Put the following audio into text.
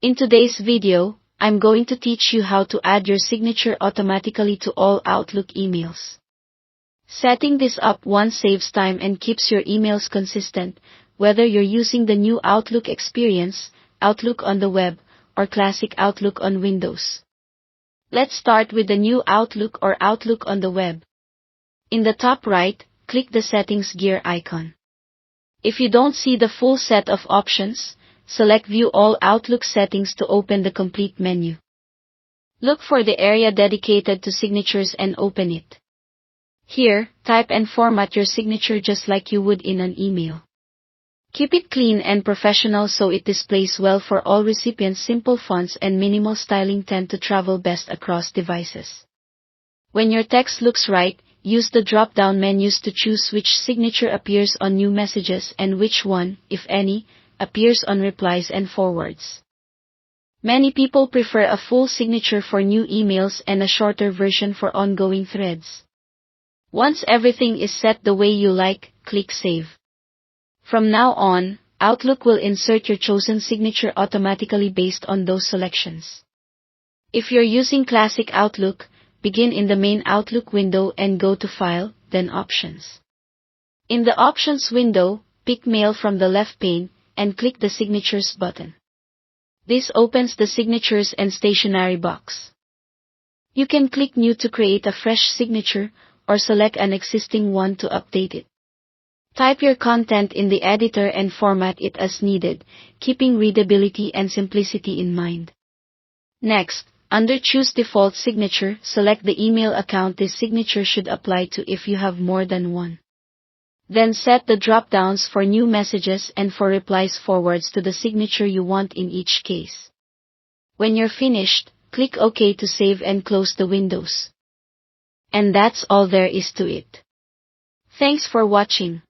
In today's video, I'm going to teach you how to add your signature automatically to all Outlook emails. Setting this up once saves time and keeps your emails consistent, whether you're using the new Outlook Experience, Outlook on the web, or classic Outlook on Windows. Let's start with the new Outlook or Outlook on the web. In the top right, click the Settings gear icon. If you don't see the full set of options, select View All Outlook Settings to open the complete menu. Look for the area dedicated to signatures and open it. Here, type and format your signature just like you would in an email. Keep it clean and professional so it displays well for all recipients. Simple fonts and minimal styling tend to travel best across devices. When your text looks right, use the drop-down menus to choose which signature appears on new messages and which one, if any, appears on replies and forwards. Many people prefer a full signature for new emails and a shorter version for ongoing threads. Once everything is set the way you like, click Save. From now on, Outlook will insert your chosen signature automatically based on those selections. If you're using Classic Outlook, begin in the main Outlook window and go to File, then Options. In the Options window, pick Mail from the left pane, and click the Signatures button. This opens the Signatures and Stationery box. You can click New to create a fresh signature, or select an existing one to update it. Type your content in the editor and format it as needed, keeping readability and simplicity in mind. Next, under Choose Default Signature, select the email account this signature should apply to if you have more than one. Then set the drop-downs for new messages and for replies forwards to the signature you want in each case. When you're finished, click OK to save and close the windows. And that's all there is to it. Thanks for watching.